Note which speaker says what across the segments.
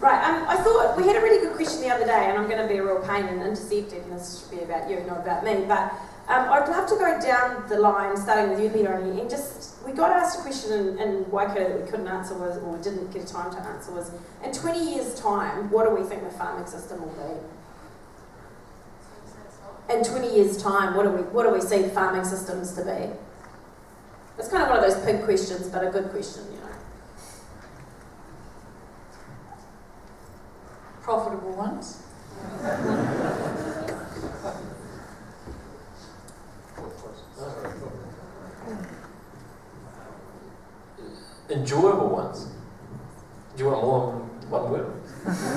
Speaker 1: Right, I thought we had a really good question the other day, and I'm going to be a real pain and intercept it, and this should be about you, not about me, but I'd love to go down the line, starting with you, Peter, and just, we got asked a question in Waikato that we couldn't answer, or we didn't get time to answer, was, in 20 years' time, what do we think the farming system will be? In 20 years' time, what do we see farming systems to be? It's kind of one of those pig questions, but a good question, you know.
Speaker 2: Profitable ones.
Speaker 3: Enjoyable ones. Do you want more than one word?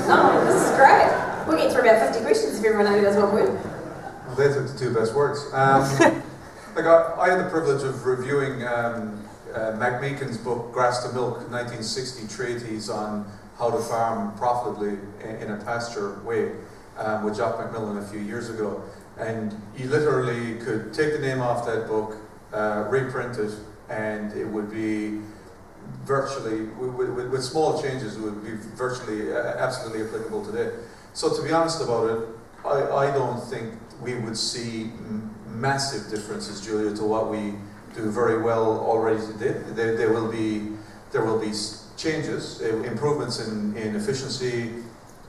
Speaker 1: No, this is great. We'll get through about 50 questions if everyone only does one word.
Speaker 4: Well, they took the two best words. Like I had the privilege of reviewing Mac Meekin's book, Grass to Milk, 1960 treatise on how to farm profitably in a pasture way, with Jock Macmillan a few years ago. And you literally could take the name off that book, reprint it, and it would be virtually, with small changes, it would be virtually absolutely applicable today. So to be honest about it, I don't think we would see massive differences, Julia, to what we do very well already today. There will be changes, improvements in efficiency,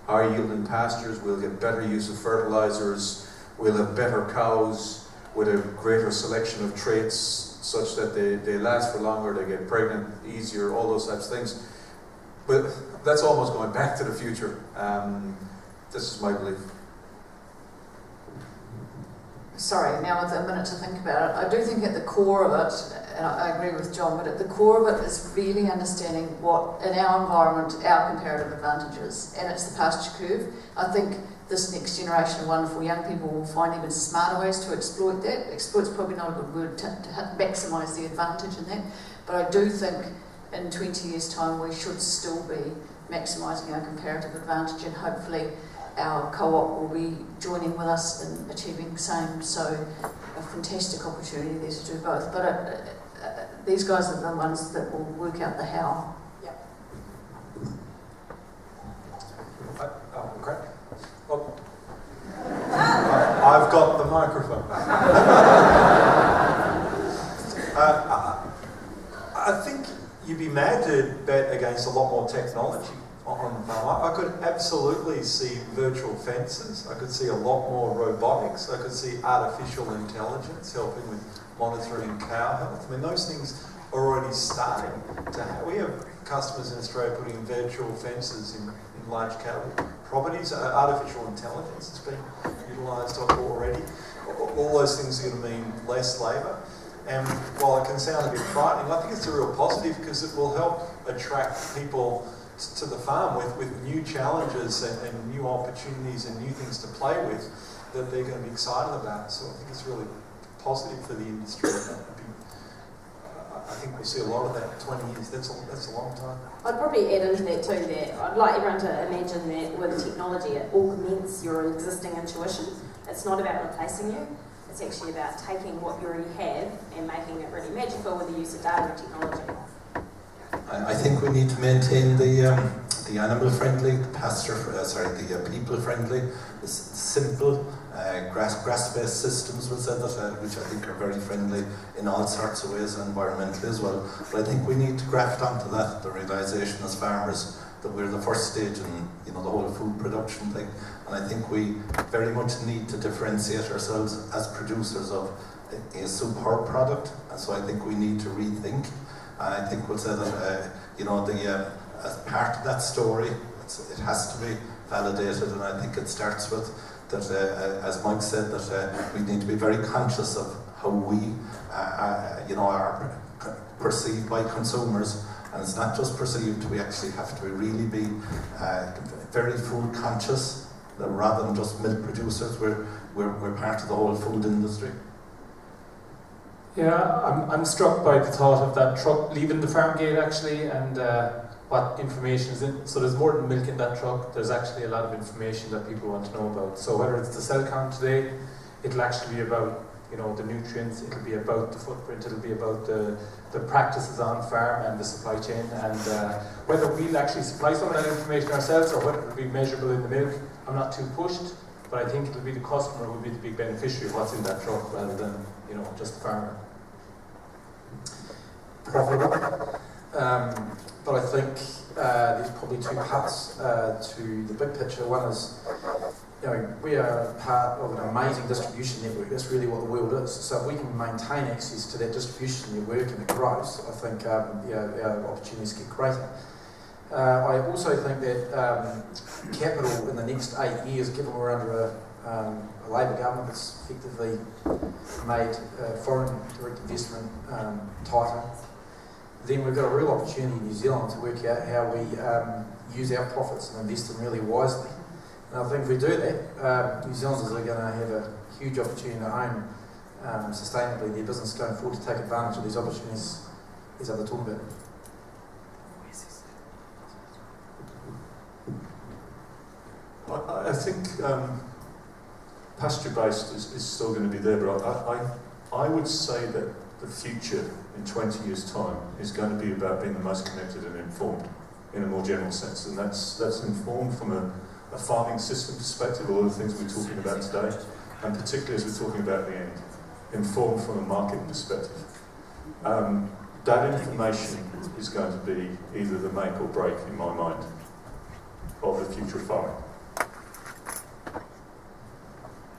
Speaker 4: higher yielding pastures, we'll get better use of fertilizers, we'll have better cows with a greater selection of traits such that they last for longer, they get pregnant easier, all those types of things. But that's almost going back to the future. This is my belief.
Speaker 2: Sorry, now with a minute to think about it, I do think at the core of it, and I agree with John, but at the core of it is really understanding what, in our environment, our comparative advantages, and it's the pasture curve. I think this next generation of wonderful young people will find even smarter ways to exploit that. Exploit's probably not a good word to maximise the advantage in that, but I do think in 20 years' time we should still be maximising our comparative advantage, and hopefully our co-op will be joining with us in achieving the same, so a fantastic opportunity there to do both. But these guys are the ones that will work out the how.
Speaker 1: Yep.
Speaker 5: Okay. Well, I've got the microphone. I think you'd be mad to bet against a lot more technology on the farm. I could absolutely see virtual fences. I could see a lot more robotics. I could see artificial intelligence helping with monitoring cow health. I mean, those things are already starting to happen. We have customers in Australia putting virtual fences in large cattle properties. Artificial intelligence is being utilised already. All those things are going to mean less labour. And while it can sound a bit frightening, I think it's a real positive because it will help attract people to the farm with new challenges and new opportunities and new things to play with that they're going to be excited about. So I think it's really positive for the industry. I think we'll see a lot of that in 20 years. That's a long time.
Speaker 1: I'd probably add into that too that I'd like everyone to imagine that with technology it augments your existing intuition. It's not about replacing you. It's actually about taking what you already have and making it really magical with the use of data and technology.
Speaker 6: I think we need to maintain the animal friendly, the people friendly, the simple grass-based systems, we'll say that, which I think are very friendly in all sorts of ways, environmentally as well. But I think we need to graft onto that the realisation as farmers that we're the first stage in the whole food production thing, and I think we very much need to differentiate ourselves as producers of a superb product, and so I think we need to rethink. And I think we'll say that as part of that story, it has to be validated, and I think it starts with that, as Mike said, that we need to be very conscious of how we, are perceived by consumers, and it's not just perceived. We actually have to really be very food conscious, rather than just milk producers. We're part of the whole food industry.
Speaker 7: Yeah, I'm struck by the thought of that truck leaving the farm gate actually, and what information is in. So there's more than milk in that truck. There's actually a lot of information that people want to know about. So whether it's the cell count today, it'll actually be about you know, the nutrients, it'll be about the footprint, it'll be about the practices on farm and the supply chain, and whether we'll actually supply some of that information ourselves or whether it'll be measurable in the milk, I'm not too pushed, but I think it'll be the customer who will be the big beneficiary of what's in that truck rather than, you know, just the farmer.
Speaker 3: Profitable. But I think there's probably two parts to the big picture. One is, you know, we are part of an amazing distribution network. That's really what the world is. So if we can maintain access to that distribution network and it grows, I think our opportunities get greater. I also think that capital in the next 8 years, given we're under a Labor government that's effectively made foreign direct investment tighter, then we've got a real opportunity in New Zealand to work out how we use our profits and invest them really wisely. And I think if we do that, New Zealanders are going to have a huge opportunity to own sustainably their business going forward to take advantage of these opportunities these other talking about.
Speaker 8: I think pasture-based is still going to be there, but I would say that the future in 20 years' time is going to be about being the most connected and informed in a more general sense, and that's informed from a farming system perspective, all the things we're talking about today, and particularly as we're talking about the end, informed from a market perspective. That information is going to be either the make or break, in my mind, of the future of farming.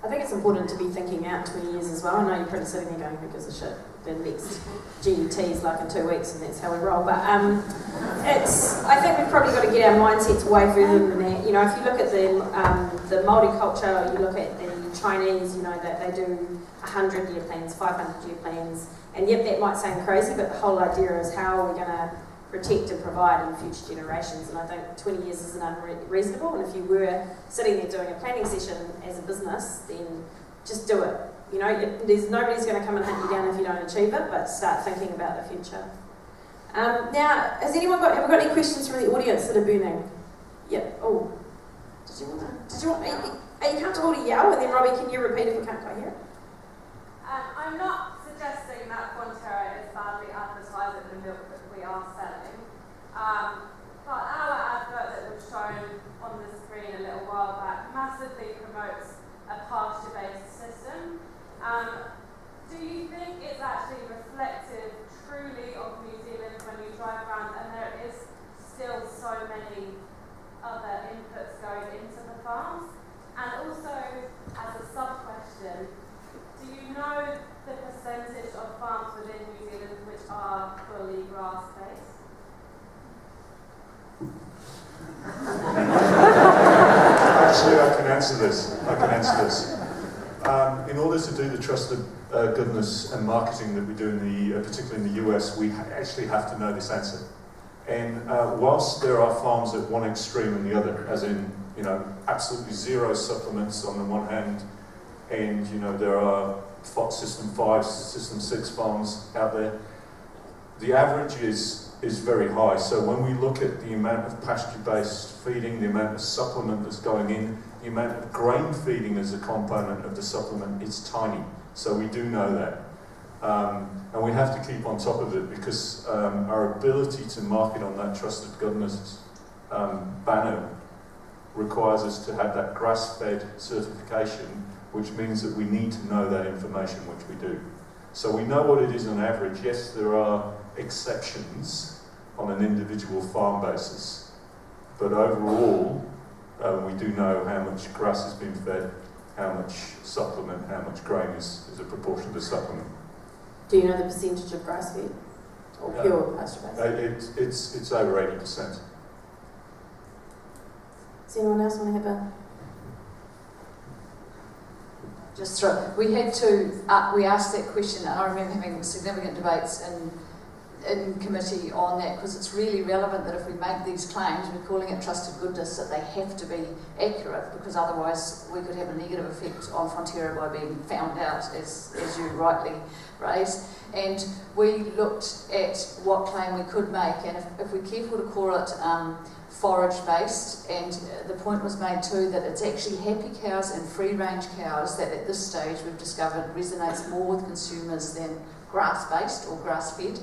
Speaker 1: I think it's important to be thinking out 20 years as well. I know you're probably sitting there going, who gives a shit? The next GET is like in 2 weeks and that's how we roll. But I think we've probably got to get our mindsets way further than that. You know, if you look at the Māori culture, you look at the Chinese, you know, that they do 100-year plans, 500-year plans, and yet that might sound crazy, but the whole idea is how are we going to protect and provide in future generations, and I think 20 years isn't unreasonable, and if you were sitting there doing a planning session as a business, then just do it. You know, nobody's going to come and hunt you down if you don't achieve it, but start thinking about the future. Now, have we got any questions from the audience that are burning? Yeah, oh, are you comfortable to yell, and then Robbie, can you repeat if we can't quite hear it?
Speaker 9: I'm not suggesting that Fonterra is badly advertising the milk that we are selling, but our advert that was shown on the screen a little while back massively promotes a pasture-based system. Do you think it's actually reflective truly of New Zealand when you drive around and there is still so many other inputs going into the farms? And also, as a sub-question, do you know the percentage of farms within New Zealand which are fully grass-based?
Speaker 8: Actually, I can answer this. In order to do the trusted goodness and marketing that we do particularly in the US, we actually have to know this answer. And whilst there are farms at one extreme and the other, as in, you know, absolutely zero supplements on the one hand, and, you know, there are System 5, System 6 farms out there, the average is very high. So when we look at the amount of pasture-based feeding, the amount of supplement that's going in, the amount of grain feeding as a component of the supplement, it's tiny. So we do know that. And we have to keep on top of it because our ability to market on that trusted goodness banner requires us to have that grass-fed certification, which means that we need to know that information, which we do. So we know what it is on average. Yes, there are exceptions on an individual farm basis, but overall, we do know how much grass has been fed, how much supplement, how much grain is a proportion of the supplement.
Speaker 1: Do you know the percentage of grass-fed or pure pasture-based?
Speaker 8: It's over 80%.
Speaker 1: Does anyone else want to have a...
Speaker 2: We asked that question, and I remember having significant debates in in committee on that, because it's really relevant that if we make these claims, we're calling it trusted goodness, that they have to be accurate, because otherwise we could have a negative effect on Fonterra by being found out, as you rightly raised. And we looked at what claim we could make, and if we're careful to call it forage-based, and the point was made too that it's actually happy cows and free-range cows that at this stage we've discovered resonates more with consumers than grass-based or grass-fed.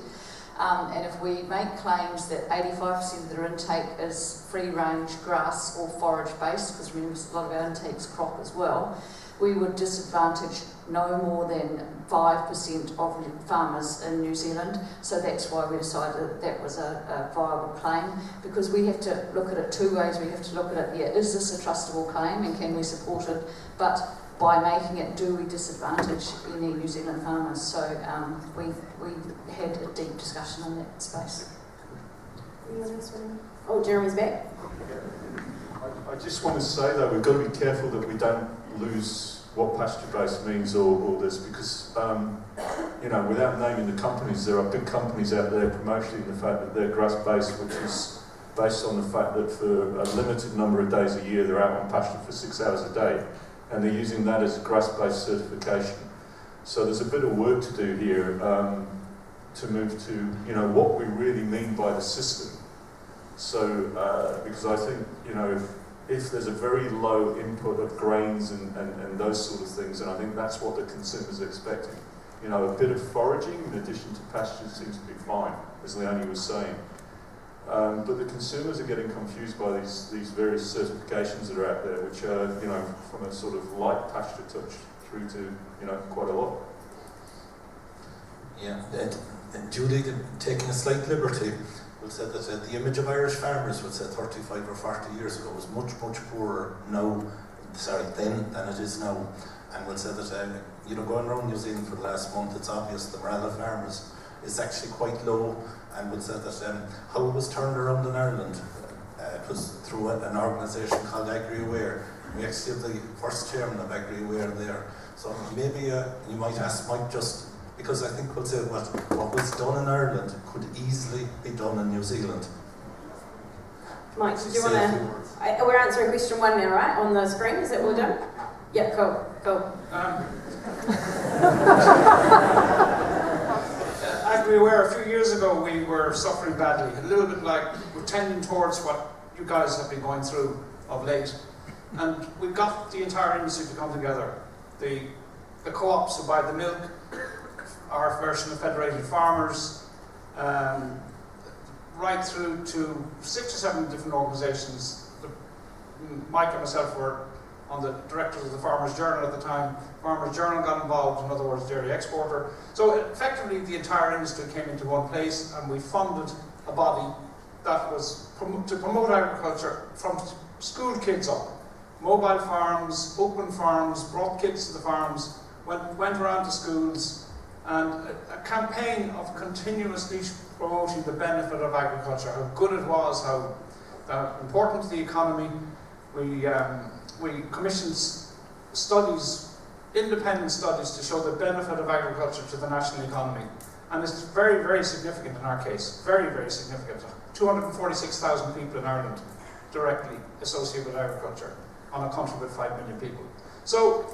Speaker 2: And if we make claims that 85% of their intake is free-range grass or forage-based, because remember a lot of our intake's crop as well, we would disadvantage no more than 5% of farmers in New Zealand. So that's why we decided that was a viable claim, because we have to look at it two ways. We have to look at it, yeah, is this a trustable claim and can we support it? But by making it, do we disadvantage any New Zealand farmers? So we had a deep discussion on that space.
Speaker 1: Oh, Jeremy's back.
Speaker 8: I just want to say though, we've got to be careful that we don't lose what pasture-based means or this, because you know, without naming the companies, there are big companies out there promoting the fact that they're grass-based, which is based on the fact that for a limited number of days a year they're out on pasture for 6 hours a day, and they're using that as a grass-based certification. So there's a bit of work to do here to move to, you know, what we really mean by the system. So because I think, you know, if there's a very low input of grains and those sort of things, and I think that's what the consumer's expecting. You know, a bit of foraging in addition to pasture seems to be fine, as Leonie was saying. But the consumers are getting confused by these various certifications that are out there, which are, you know, from a sort of light pasture touch through to, you know, quite a lot.
Speaker 6: Yeah, and Julie, taking a slight liberty, will say that the image of Irish farmers, would say 35 or 40 years ago, was much, much poorer then than it is now. And will say that, you know, going around New Zealand for the last month, it's obvious the morale of farmers is actually quite low. And will say that how it was turned around in Ireland, it was through an organisation called AgriAware. We actually have the first chairman of AgriAware there. So maybe you might ask Mike, just because I think we'll say what was done in Ireland could easily be done in New Zealand.
Speaker 1: Mike, do you want to... We're answering question 1 now, right? On the screen, is that what we're doing? Yeah, cool.
Speaker 10: AgriAware, a few years ago, we were suffering badly. A little bit like we're tending towards what you guys have been going through of late. And we got the entire industry to come together. The co-ops who buy the milk, our version of Federated Farmers, right through to 6 or 7 different organisations. Mike and myself were on the directors of the Farmers Journal at the time. Farmers Journal got involved, in other words, dairy exporter. So effectively the entire industry came into one place, and we funded a body that was to promote agriculture from school kids up. Mobile farms, open farms, brought kids to the farms, went around to schools, and a campaign of continuously promoting the benefit of agriculture, how good it was, how important to the economy. We commissioned studies, independent studies, to show the benefit of agriculture to the national economy. And it's very, very significant in our case, very, very significant. 246,000 people in Ireland directly associated with agriculture on a country with 5 million people. So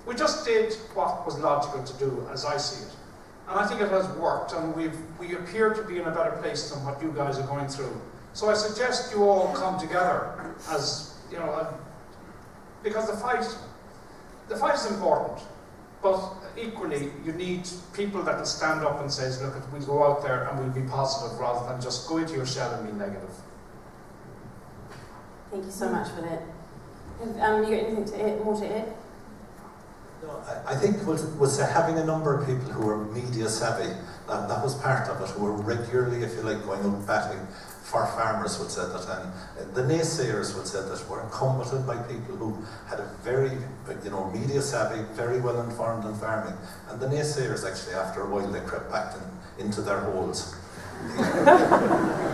Speaker 10: we just did what was logical to do, as I see it. And I think it has worked, and we appear to be in a better place than what you guys are going through. So I suggest you all come together as, you know, because the fight is important, but equally you need people that will stand up and say, look, we'll go out there and we'll be positive rather than just go into your shell and be negative.
Speaker 1: Thank you so much for that. You got anything more to add?
Speaker 6: No, I think was having a number of people who were media savvy, that was part of it, who were regularly, if you like, going out battling for farmers, would say that, and the naysayers would say that were combated by people who had a very, you know, media savvy, very well informed in farming, and the naysayers actually, after a while, they crept back into their holes.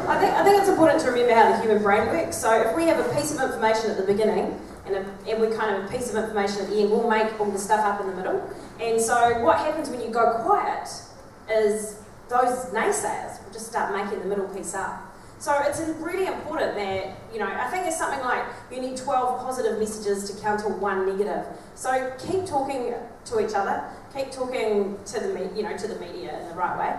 Speaker 1: I think it's important to remember how the human brain works. So if we have a piece of information at the beginning and we kind of a piece of information at the end, we'll make all the stuff up in the middle. And so what happens when you go quiet is those naysayers just start making the middle piece up. So it's really important that, I think it's something like you need 12 positive messages to counter one negative. So keep talking to each other, keep talking to the media in the right way.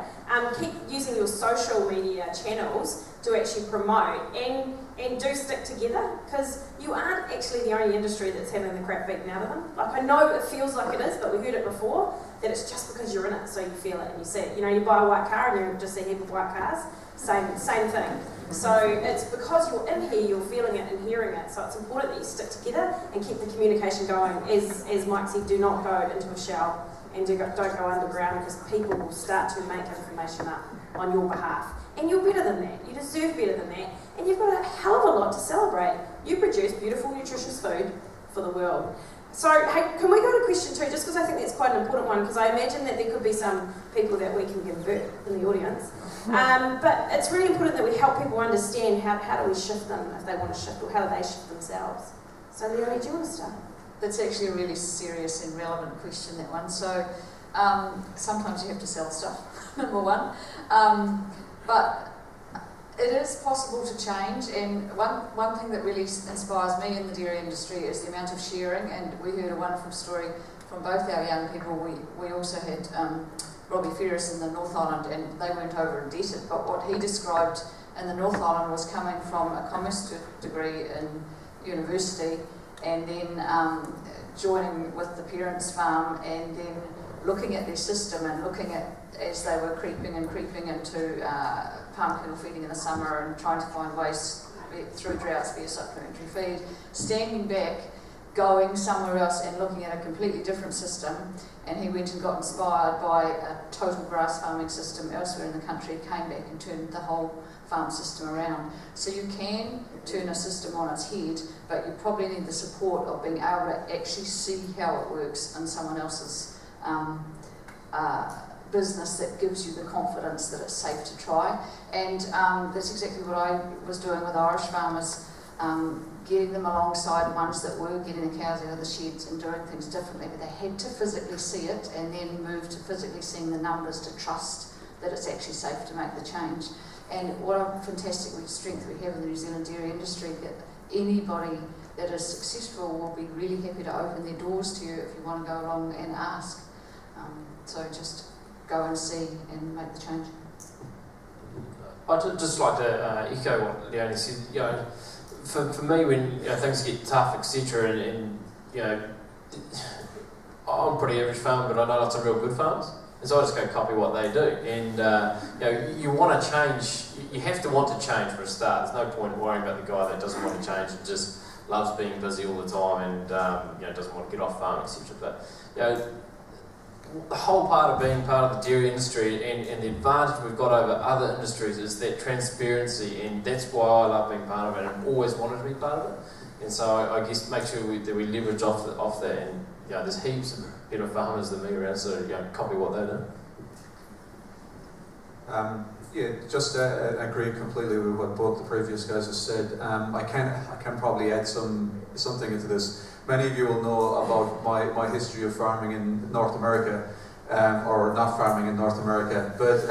Speaker 1: Keep using your social media channels to actually promote and do stick together, because you aren't actually the only industry that's having the crap beaten out of them. Like, I know it feels like it is, but we heard it before, that it's just because you're in it, so you feel it and you see it. You buy a white car and you just see a heap of white cars, same thing. So it's because you're in here, you're feeling it and hearing it. So it's important that you stick together and keep the communication going. As Mike said, do not go into a shell and don't go underground, because people will start to make information up on your behalf. And you're better than that. You deserve better than that. And you've got a hell of a lot to celebrate. You produce beautiful, nutritious food for the world. So, hey, can we go to question 2? Just because I think that's quite an important one, because I imagine that there could be some people that we can convert in the audience. But it's really important that we help people understand how do we shift them if they want to shift, or how do they shift themselves. So, Leonie, do you want to start?
Speaker 2: That's actually a really serious and relevant question, that one. So sometimes you have to sell stuff, number one. But it is possible to change, and one thing that really inspires me in the dairy industry is the amount of sharing. And we heard a wonderful story from both our young people. We also had Robbie Ferris in the North Island, and they weren't over indebted, but what he described in the North Island was coming from a commerce degree in university, and then joining with the parents' farm, and then looking at their system and looking at, as they were creeping into palm kernel feeding in the summer and trying to find ways through droughts via supplementary feed, standing back, going somewhere else and looking at a completely different system. And he went and got inspired by a total grass farming system elsewhere in the country, came back and turned the whole farm system around. So you can turn a system on its head, but you probably need the support of being able to actually see how it works in someone else's business that gives you the confidence that it's safe to try. And that's exactly what I was doing with Irish farmers, getting them alongside ones that were getting the cows out of the sheds and doing things differently, but they had to physically see it and then move to physically seeing the numbers to trust that it's actually safe to make the change. And what a fantastic strength we have in the New Zealand dairy industry, that anybody that is successful will be really happy to open their doors to you if you want to go along and ask. So just go and see and make the change.
Speaker 11: I'd just like to echo what Leonie said. For me, when things get tough, etc., and I'm a pretty average farmer, but I know lots of real good farms, and so I just go copy what they do. And you want to change. You have to want to change for a start. There's no point worrying about the guy that doesn't want to change and just loves being busy all the time and doesn't want to get off farm, etc. But the whole part of being part of the dairy industry and the advantage we've got over other industries is that transparency, and that's why I love being part of it and always wanted to be part of it. And so I guess make sure that we leverage off that, and there's heaps of better farmers than me around, so copy what they do.
Speaker 4: Just agree completely with what both the previous guys have said. I can probably add something into this. Many of you will know about my history of farming in North America, or not farming in North America. But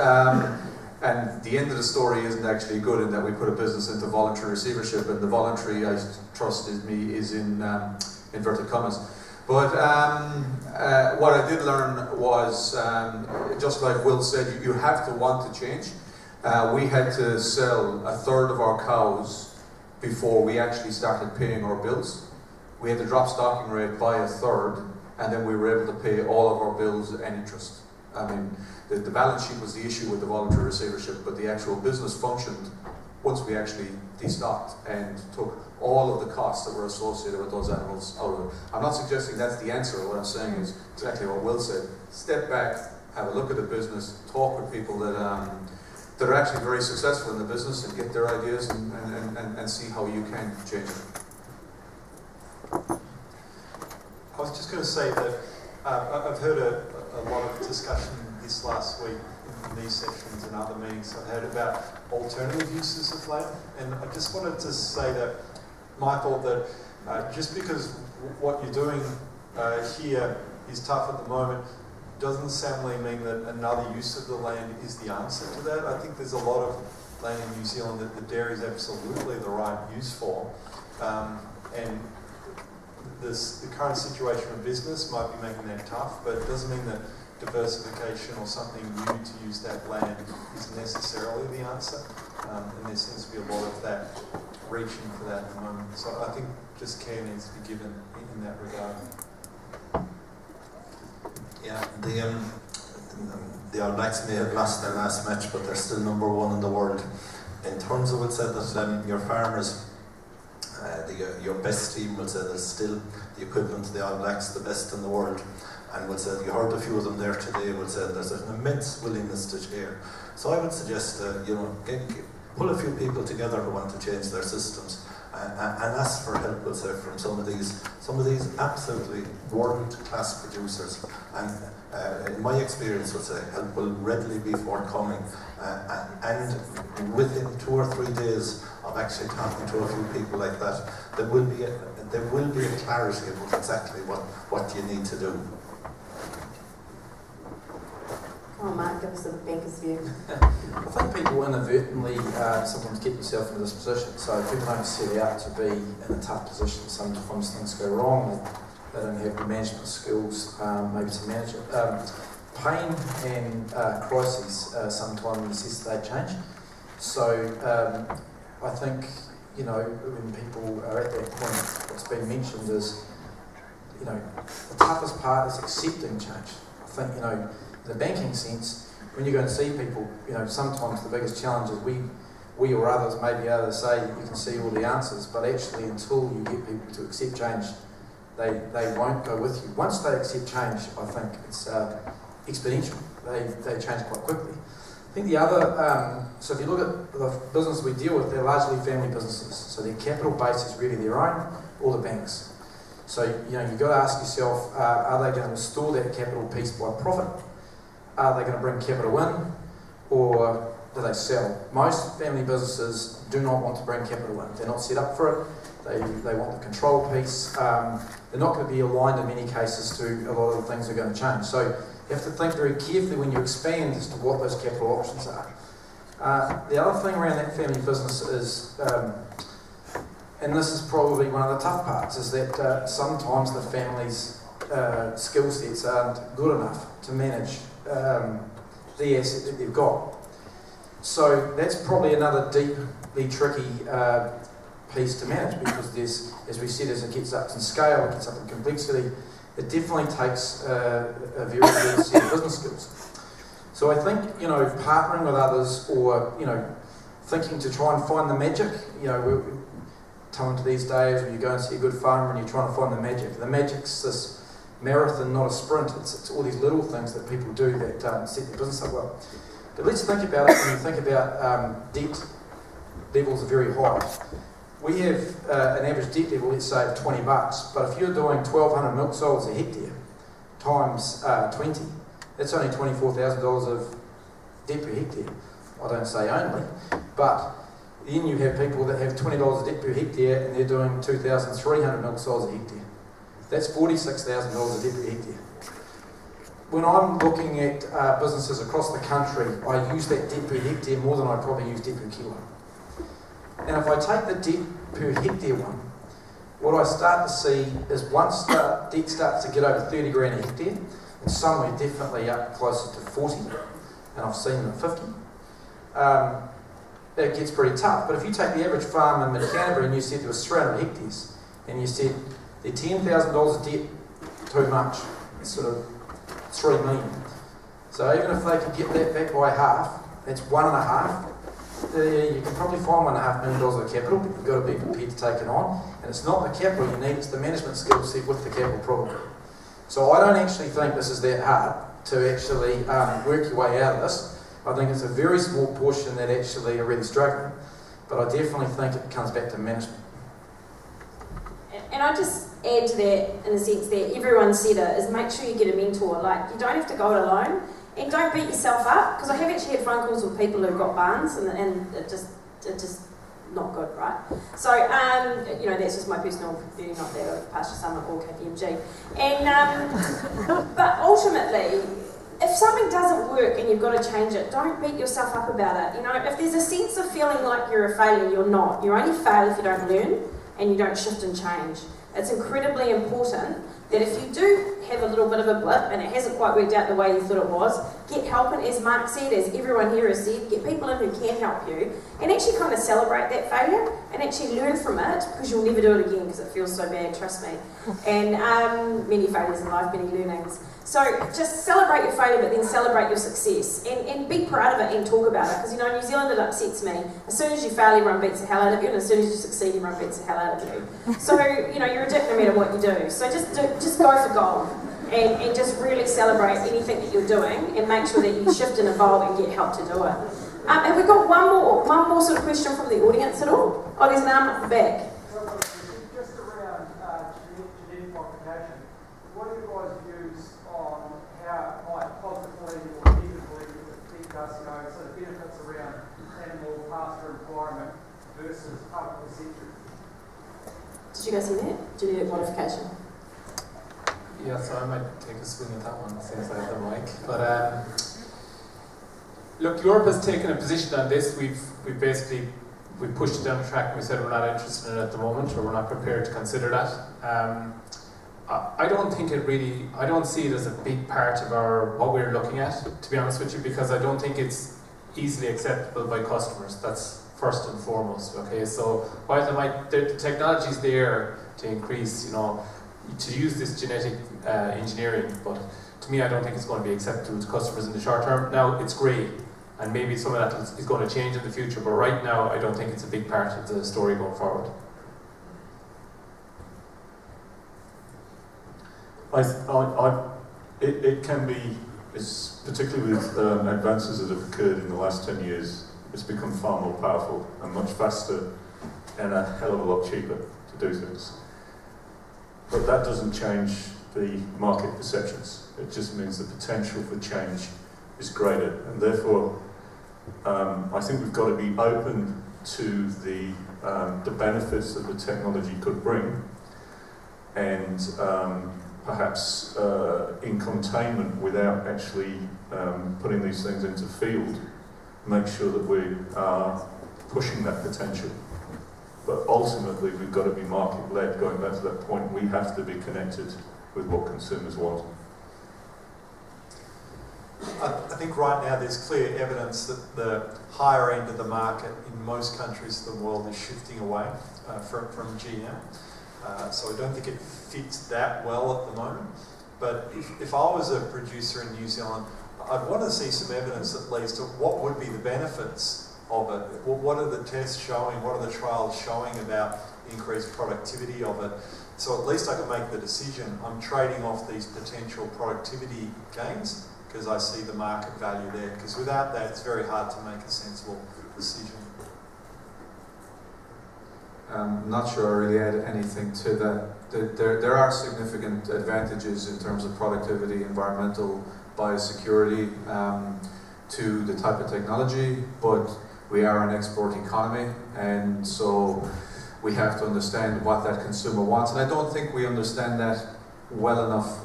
Speaker 4: and the end of the story isn't actually good in that we put a business into voluntary receivership, and the voluntary, I trust me, is in inverted commas. But what I did learn was, just like Will said, you have to want to change. We had to sell a third of our cows before we actually started paying our bills. We had to drop stocking rate by a third, and then we were able to pay all of our bills and interest. I mean, the balance sheet was the issue with the voluntary receivership, but the actual business functioned once we actually destocked and took all of the costs that were associated with those animals out of it. I'm not suggesting that's the answer. What I'm saying is exactly what Will said. Step back, have a look at the business, talk with people that are actually very successful in the business, and get their ideas and see how you can change it.
Speaker 5: I was just going to say that I've heard a lot of discussion this last week in these sections and other meetings I've heard about alternative uses of land, and I just wanted to say that my thought that just because what you're doing here is tough at the moment doesn't Samley mean that another use of the land is the answer to that? I think there's a lot of land in New Zealand that the dairy is absolutely the right use for. And the current situation of business might be making that tough, but it doesn't mean that diversification or something new to use that land is necessarily the answer. And there seems to be a lot of that reaching for that at the moment. So I think just care needs to be given in that regard.
Speaker 6: Yeah, the All Blacks may have lost their last match, but they're still number one in the world. In terms of, it said that your farmers, your best team, will say there's still the equivalent to the All Blacks, the best in the world. And will say, you heard a few of them there today, will say there's an immense willingness to share. So I would suggest, pull a few people together who want to change their systems and ask for help, will say, from some of these absolutely world-class producers. And in my experience, will say, help will readily be forthcoming. And within 2 or 3 days of actually talking to a few people like that, there will be a clarity about exactly what you need to do.
Speaker 1: Oh, Mark, give us the banker's view.
Speaker 3: I think people inadvertently sometimes get themselves into this position. So people don't set out to be in a tough position. Sometimes things go wrong. They don't have the management skills, maybe to manage it. Pain and crises sometimes necessitate change. So I think, when people are at that point, what's been mentioned is, the toughest part is accepting change. I think, in the banking sense, when you go and see people, sometimes the biggest challenge is we or others, maybe others, say you can see all the answers, but actually until you get people to accept change, they won't go with you. Once they accept change, I think it's exponential. They change quite quickly. I think the other, so if you look at the business we deal with, they're largely family businesses. So their capital base is really their own, or the banks. So, you've got to ask yourself, are they going to restore that capital piece by profit? Are they going to bring capital in, or do they sell? Most family businesses do not want to bring capital in. They're not set up for it. They want the control piece. They're not going to be aligned in many cases to a lot of the things that are going to change. So you have to think very carefully when you expand as to what those capital options are. The other thing around that family business is, and this is probably one of the tough parts, is that sometimes the family's skill sets aren't good enough to manage the asset that they've got. So that's probably another deeply tricky piece to manage, because there's, as we said, as it gets up in scale, it gets up in complexity, it definitely takes a very good set of business skills. So I think, partnering with others, or, thinking to try and find the magic, we're coming to these days when you go and see a good farmer and you're trying to find the magic. The magic's this marathon, not a sprint. It's all these little things that people do that set their business up well. But let's think about it when you think about debt levels are very high. We have an average debt level, let's say, of $20, but if you're doing 1,200 milk solids a hectare times 20, that's only $24,000 of debt per hectare. I don't say only, but then you have people that have $20 of debt per hectare and they're doing 2,300 milk solids a hectare. That's $46,000 of debt per hectare. When I'm looking at businesses across the country, I use that debt per hectare more than I probably use debt per kilo. And if I take the debt per hectare one, what I start to see is once the debt starts to get over 30 grand a hectare, it's somewhere definitely up closer to 40, and I've seen them at 50. It gets pretty tough. But if you take the average farm in Mid-Canterbury and you said there was 300 hectares, and you said they're $10,000 of debt too much, it's sort of 3 million. So even if they could get that back by half, that's 1.5. You can probably find $1.5 million of capital, but you've got to be prepared to take it on. And it's not the capital you need, it's the management skill set with the capital problem. So I don't actually think this is that hard to actually work your way out of this. I think it's a very small portion that actually are really struggling, but I definitely think it comes back to management.
Speaker 1: And I just add to that in the sense that everyone said it, is make sure you get a mentor. Like, you don't have to go it alone, and don't beat yourself up, because I have actually had phone calls with people who've got barns and it just not good, right? So, that's just my personal view, not that of Pasture Summit or KPMG. And, but ultimately, if something doesn't work and you've got to change it, don't beat yourself up about it. You know, if there's a sense of feeling like you're a failure, you're not. You only fail if you don't learn and you don't shift and change. It's incredibly important that if you do have a little bit of a blip and it hasn't quite worked out the way you thought it was, get help, and as Mark said, as everyone here has said, get people in who can help you and actually kind of celebrate that failure and actually learn from it, because you'll never do it again because it feels so bad, trust me. And many failures in life, many learnings. So just celebrate your failure, but then celebrate your success and be proud of it and talk about it, because you know, in New Zealand it upsets me. As soon as you fail, everyone beats the hell out of you, and as soon as you succeed, everyone beats the hell out of you. So, you know, you're a dick no matter what you do. So just go for gold and just really celebrate anything that you're doing and make sure that you shift and evolve and get help to do it. And we've got one more sort of question from the audience at all. Oh, there's an arm at the back.
Speaker 12: Just around genetic modification, what are your guys' views on how it might positively or negatively affect us, you know, sort of benefits around animal pasture environment versus public perception?
Speaker 1: Did you guys see that? Genetic modification.
Speaker 7: Yeah, so I might take a swing at that one since I have the mic. But look, Europe has taken a position on this. We've basically pushed it down the track and we said we're not interested in it at the moment, or we're not prepared to consider that. I don't think I don't see it as a big part of what we're looking at, to be honest with you, because I don't think it's easily acceptable by customers. That's first and foremost, okay? So while the technology's there to increase, you know, to use this genetic engineering, but to me I don't think it's going to be acceptable to customers in the short term. Now, it's great, and maybe some of that is going to change in the future, but right now I don't think it's a big part of the story going forward.
Speaker 8: It can be, particularly with advances that have occurred in the last 10 years, it's become far more powerful and much faster and a hell of a lot cheaper to do things. But that doesn't change the market perceptions. It just means the potential for change is greater, and therefore I think we've got to be open to the benefits that the technology could bring, and perhaps in containment without actually putting these things into field, make sure that we are pushing that potential. But ultimately, we've got to be market-led. Going back to that point, we have to be connected with what consumers want.
Speaker 5: I think right now there's clear evidence that the higher end of the market in most countries of the world is shifting away from GM. So I don't think it fits that well at the moment. But if I was a producer in New Zealand, I'd want to see some evidence that leads to what would be the benefits of it. What are the tests showing? What are the trials showing about increased productivity of it? So at least I can make the decision. I'm trading off these potential productivity gains because I see the market value there. Because without that, it's very hard to make a sensible decision.
Speaker 4: I'm not sure I really add anything to that. There are significant advantages in terms of productivity, environmental, biosecurity to the type of technology, but we are an export economy, and so we have to understand what that consumer wants, and I don't think we understand that well enough.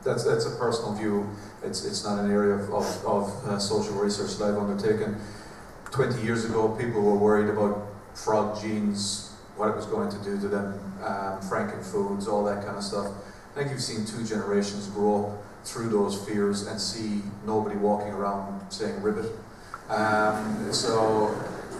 Speaker 4: That's a personal view. It's not an area of social research that I've undertaken. 20 years ago, people were worried about frog genes, what it was going to do to them, frankenfoods, all that kind of stuff. I think you've seen 2 generations grow through those fears and see nobody walking around saying ribbit. So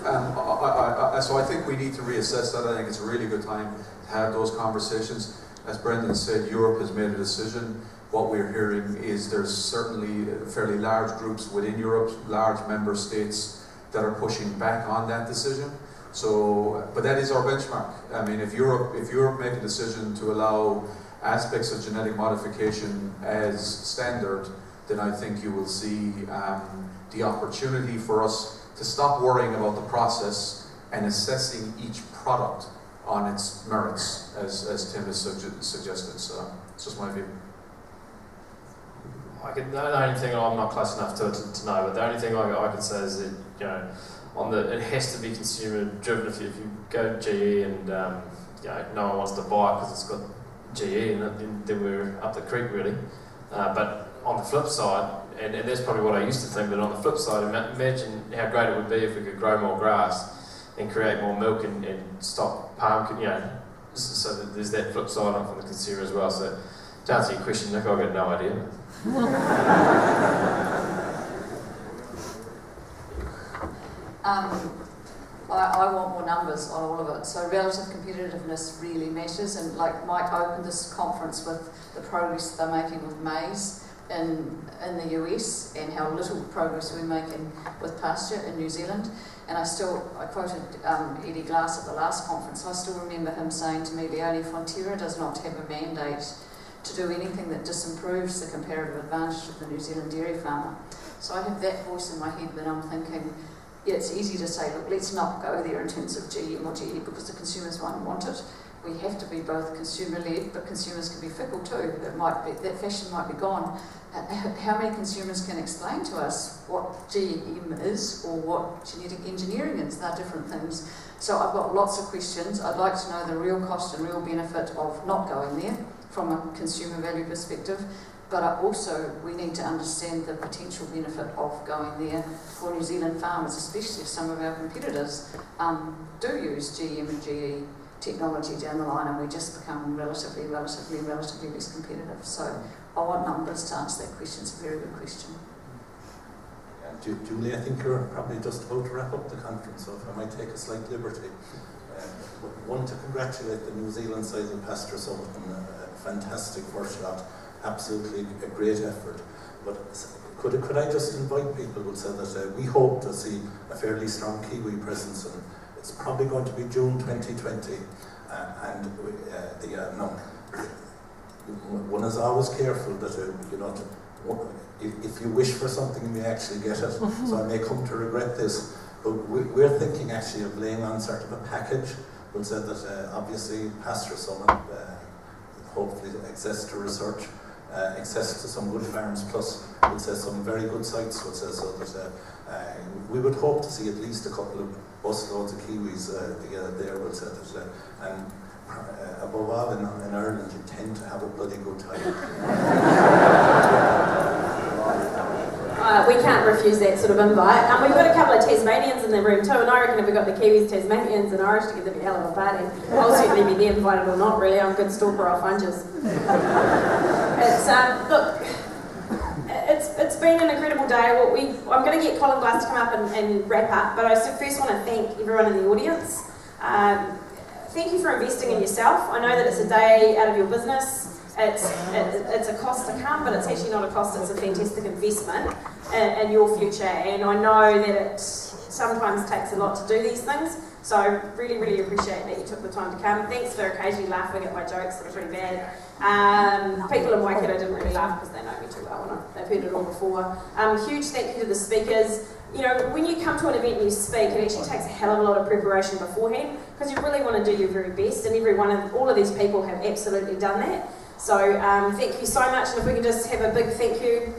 Speaker 4: I think we need to reassess that. I think it's a really good time to have those conversations. As Brendan said, Europe has made a decision. What we're hearing is there's certainly fairly large groups within Europe, large member states that are pushing back on that decision. So, but that is our benchmark. I mean, if Europe make a decision to allow aspects of genetic modification as standard, then I think you will see the opportunity for us to stop worrying about the process and assessing each product on its merits, as Tim has suggested. So it's just my view.
Speaker 11: The only thing, I'm not close enough to know, but the only thing I could say is that, you know, it has to be consumer driven. If you go to GE and no one wants to buy it because it's got GE in it, then we're up the creek really. But on the flip side, and that's probably what I used to think, but on the flip side, imagine how great it would be if we could grow more grass and create more milk and stop palm, so that there's that flip side on from the consumer as well. So to answer your question, Nick, I've got no idea.
Speaker 2: I want more numbers on all of it. So relative competitiveness really matters, and like Mike opened this conference with the progress they're making with maize in the US and how little progress we're making with pasture in New Zealand. And I quoted Eddie Glass at the last conference. I still remember him saying to me, Leone Fonterra does not have a mandate to do anything that disimproves the comparative advantage of the New Zealand dairy farmer. So I have that voice in my head that I'm thinking, yeah, it's easy to say, look, let's not go there in terms of GM or GE because the consumers won't want it. We have to be both consumer-led, but consumers can be fickle too. That fashion might be gone. How many consumers can explain to us what GM is or what genetic engineering is? They're different things. So I've got lots of questions. I'd like to know the real cost and real benefit of not going there from a consumer value perspective. But we need to understand the potential benefit of going there for New Zealand farmers, especially if some of our competitors do use GM and GE technology down the line, and we just become relatively less competitive. So I want numbers to answer that question. It's a very good question.
Speaker 6: Julie, I think you're probably just about to wrap up the conference, so if I might take a slight liberty. One, to congratulate the New Zealand side of the Pasture Summit on a fantastic workshop. Absolutely a great effort. But could I just invite people who said that we hope to see a fairly strong Kiwi presence, and it's probably going to be June 2020. One is always careful that if you wish for something and you actually get it. So I may come to regret this, but we're thinking actually of laying on sort of a package. We'll say that obviously Pasture Summit, hopefully access to research, access to some good farms, plus we'll say some very good sites, we'll say, so that we would hope to see at least a couple of busloads of Kiwis there, we'll say that, and above all in Ireland you tend to have a bloody good time.
Speaker 1: We can't refuse that sort of invite. We've got a couple of Tasmanians in the room too, and I reckon if we've got the Kiwis, Tasmanians and Irish together, it'd be a hell of a party. I'll certainly be there, invited or not really. I'm a good stalker, I'll find you. It's been an incredible day. I'm going to get Colin Glass to come up and wrap up, but I first want to thank everyone in the audience. Thank you for investing in yourself. I know that it's a day out of your business. It's a cost to come, but it's actually not a cost, it's a fantastic investment in your future. And I know that it sometimes takes a lot to do these things, so I really, really appreciate that you took the time to come. Thanks for occasionally laughing at my jokes that are pretty bad. People in Waikato didn't really laugh because they know me too well and they've heard it all before. Huge thank you to the speakers. You know, when you come to an event and you speak, it actually takes a hell of a lot of preparation beforehand because you really want to do your very best, and all of these people have absolutely done that. So thank you so much, and if we can just have a big thank you.